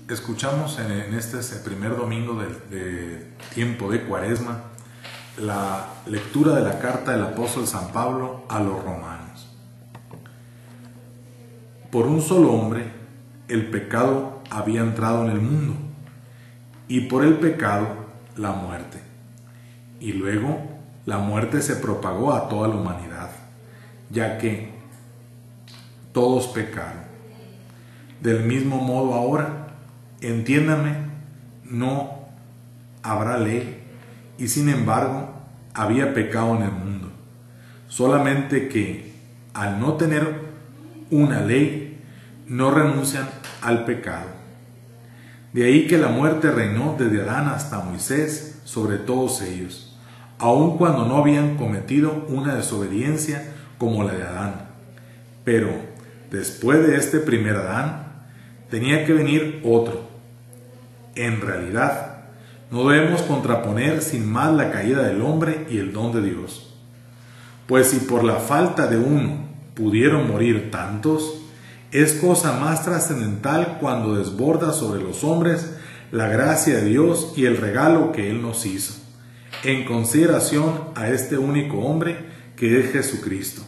escuchamos en este primer domingo de tiempo de Cuaresma la lectura de la carta del apóstol San Pablo a los romanos. Por un solo hombre el pecado había entrado en el mundo, y por el pecado la muerte. Y luego la muerte se propagó a toda la humanidad, ya que todos pecaron. Del mismo modo ahora, entiéndame, no habrá ley, y sin embargo había pecado en el mundo, solamente que al no tener una ley, no renuncian al pecado. De ahí que la muerte reinó desde Adán hasta Moisés sobre todos ellos, aun cuando no habían cometido una desobediencia como la de Adán. Pero después de este primer Adán, tenía que venir otro. En realidad, no debemos contraponer sin más la caída del hombre y el don de Dios. Pues si por la falta de uno pudieron morir tantos, es cosa más trascendental cuando desborda sobre los hombres la gracia de Dios y el regalo que Él nos hizo, en consideración a este único hombre que es Jesucristo.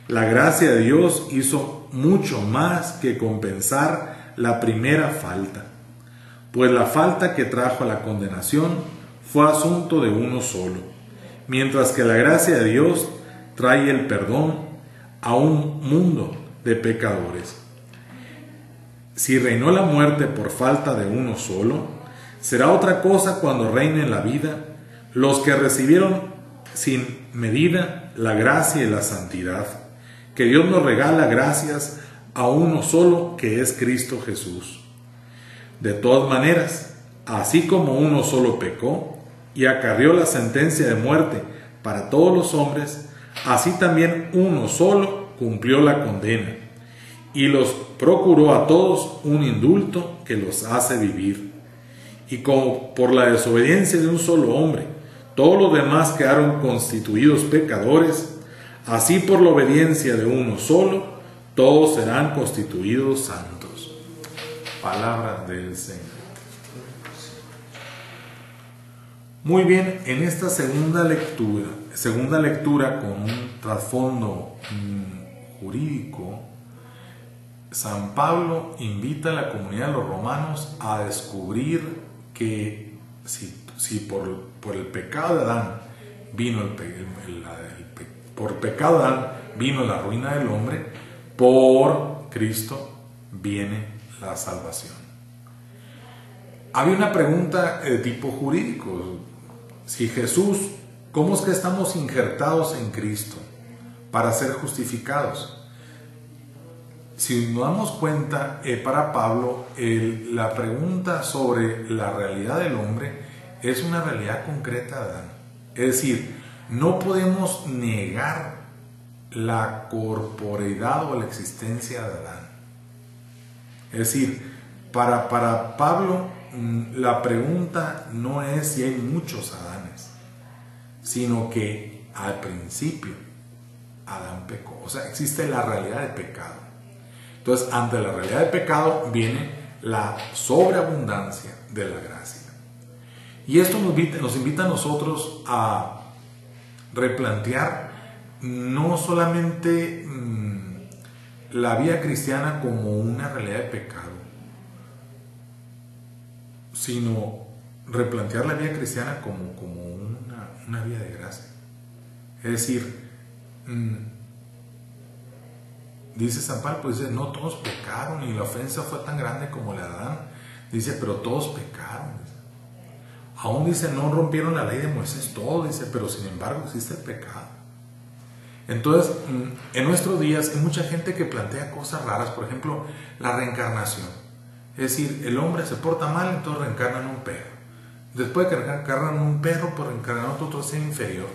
La gracia de Dios hizo mucho más que compensar la primera falta, pues la falta que trajo a la condenación fue asunto de uno solo, mientras que la gracia de Dios trae el perdón a un mundo de pecadores. Si reinó la muerte por falta de uno solo, será otra cosa cuando reine en la vida los que recibieron sin medida la gracia y la santidad, que Dios nos regala gracias a uno solo, que es Cristo Jesús. De todas maneras, así como uno solo pecó y acarreó la sentencia de muerte para todos los hombres, así también uno solo cumplió la condena y los procuró a todos un indulto que los hace vivir. Y como por la desobediencia de un solo hombre todos los demás quedaron constituidos pecadores, así por la obediencia de uno solo todos serán constituidos santos. Palabra del Señor. Muy bien, en esta segunda lectura con un trasfondo jurídico, San Pablo invita a la comunidad de los romanos a descubrir que si por el pecado de Adán vino por pecado de Adán vino la ruina del hombre, por Cristo viene la salvación. Había una pregunta de tipo jurídico. Si Jesús, ¿cómo es que estamos injertados en Cristo para ser justificados? Si nos damos cuenta, para Pablo, la pregunta sobre la realidad del hombre es una realidad concreta de Adán. Es decir, no podemos negar la corporeidad o la existencia de Adán. Es decir, para Pablo, la pregunta no es si hay muchos Adanes, sino que al principio Adán pecó. O sea, existe la realidad del pecado. Entonces, ante la realidad del pecado viene la sobreabundancia de la gracia. Y esto nos invita a nosotros a replantear no solamente la vida cristiana como una realidad de pecado, sino replantear la vida cristiana como una vida de gracia. Es decir, dice San Pablo, pues dice, no todos pecaron y la ofensa fue tan grande como la de Adán. Dice, pero todos pecaron. Aún dice, no rompieron la ley de Moisés, todo, dice, pero sin embargo existe el pecado. Entonces, en nuestros días hay mucha gente que plantea cosas raras, por ejemplo, la reencarnación. Es decir, el hombre se porta mal, entonces reencarna en un perro. Después de que reencarnan en un perro, pues reencarnan en otro ser inferior.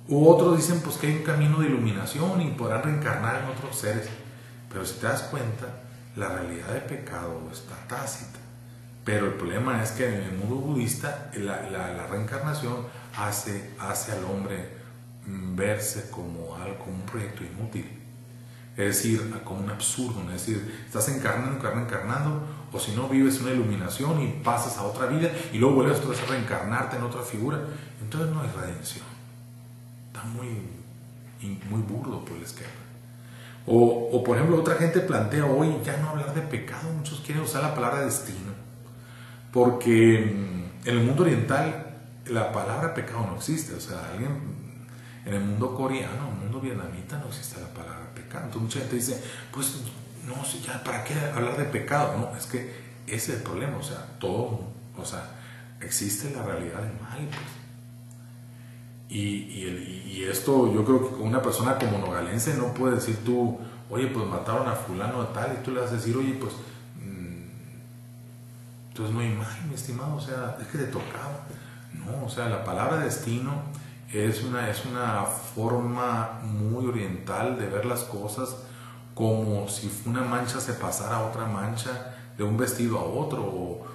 U otros dicen pues que hay un camino de iluminación y podrán reencarnar en otros seres. Pero si te das cuenta, la realidad del pecado está tácita. Pero el problema es que en el mundo budista la reencarnación hace al hombre verse como un proyecto inútil. Es decir, como un absurdo. Es decir, estás encarnando, O si no, vives una iluminación y pasas a otra vida y luego vuelves a reencarnarte en otra figura. Entonces no hay redención. Está muy burdo por el esquema. O por ejemplo, otra gente plantea hoy ya no hablar de pecado. Muchos quieren usar la palabra destino. Porque en el mundo oriental la palabra pecado no existe. O sea, en el mundo coreano, en el mundo vietnamita no existe la palabra pecado. Entonces mucha gente dice, pues no, ya, ¿para qué hablar de pecado? No, es que ese es el problema. O sea, existe la realidad del mal, pues. Y esto, yo creo que con una persona como nogalense no puede decir tú, oye, pues mataron a fulano de tal, y tú le vas a decir, oye, pues entonces no hay mal, mi estimado, o sea, es que te tocaba. No, o sea, la palabra destino es una forma muy oriental de ver las cosas, como si una mancha se pasara a otra mancha, de un vestido a otro,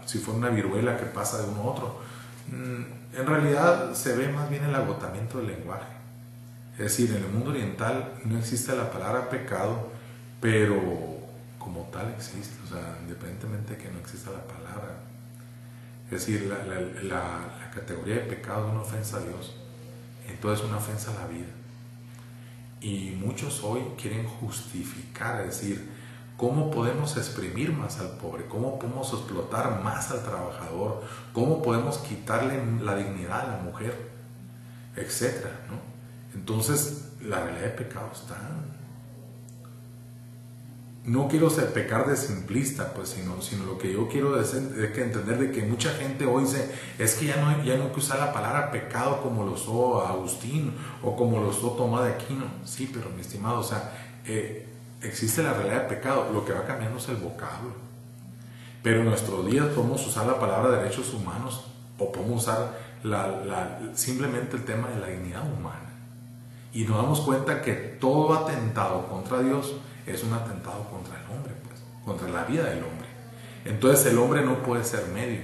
si fuera una viruela que pasa de uno a otro. En realidad se ve más bien el agotamiento del lenguaje. Es decir, en el mundo oriental no existe la palabra pecado, pero como tal existe, o sea, independientemente de que no exista la palabra. Es decir, la categoría de pecado es una ofensa a Dios, entonces es una ofensa a la vida. Y muchos hoy quieren justificar, es decir, ¿cómo podemos exprimir más al pobre? ¿Cómo podemos explotar más al trabajador? ¿Cómo podemos quitarle la dignidad a la mujer? Etcétera, ¿no? Entonces, la realidad de pecado está. No quiero pecar de simplista, pues, sino lo que yo quiero es que entender de que mucha gente hoy dice, es que ya no hay que usar la palabra pecado como lo usó Agustín o como lo usó Tomás de Aquino. Sí, pero mi estimado, o sea, existe la realidad de pecado, lo que va cambiando es el vocablo. Pero en nuestros días podemos usar la palabra derechos humanos o podemos usar simplemente el tema de la dignidad humana. Y nos damos cuenta que todo atentado contra Dios es un atentado contra el hombre, pues, contra la vida del hombre. Entonces el hombre no puede ser medio.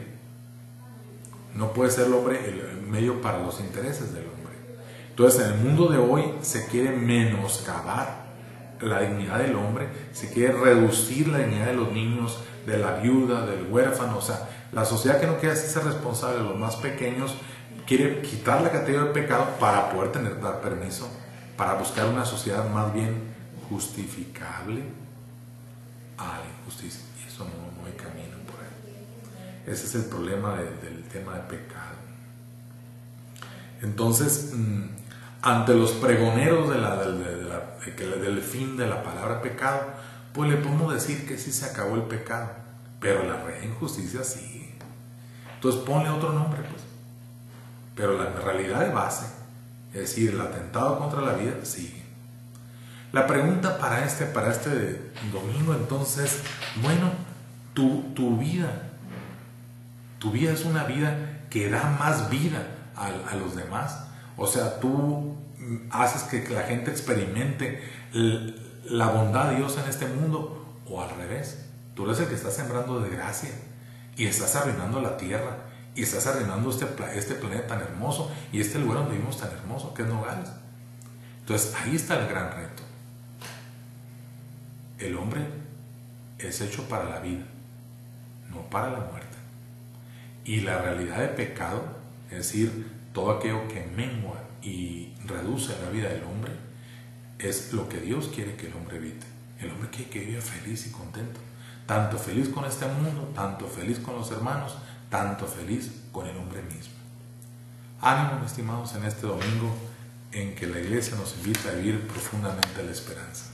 No puede ser el hombre el medio para los intereses del hombre. Entonces en el mundo de hoy se quiere menoscabar la dignidad del hombre, se quiere reducir la dignidad de los niños, de la viuda, del huérfano. O sea, la sociedad que no quiere ser responsable de los más pequeños quiere quitar la categoría de pecado para poder dar permiso, para buscar una sociedad más bien justificable a la injusticia. Y eso no hay camino por ahí. Ese es el problema del tema de pecado. Entonces, ante los pregoneros del fin de la palabra pecado, pues le podemos decir que sí se acabó el pecado, pero la real injusticia sigue. Entonces ponle otro nombre, pues. Pero la realidad de base, es decir, el atentado contra la vida, sigue. La pregunta para este domingo entonces, bueno, tu vida es una vida que da más vida a los demás. O sea, tú haces que la gente experimente la bondad de Dios en este mundo, o al revés, tú eres el que está sembrando desgracia y estás arruinando la tierra y estás arruinando este planeta tan hermoso y este lugar donde vivimos tan hermoso que es Nogales. Entonces ahí está el gran reto. El hombre es hecho para la vida, no para la muerte. Y la realidad de pecado, es decir, todo aquello que mengua y reduce la vida del hombre, es lo que Dios quiere que el hombre evite. El hombre quiere que viva feliz y contento, tanto feliz con este mundo, tanto feliz con los hermanos, tanto feliz con el hombre mismo. Ánimo, estimados, en este domingo en que la iglesia nos invita a vivir profundamente la esperanza.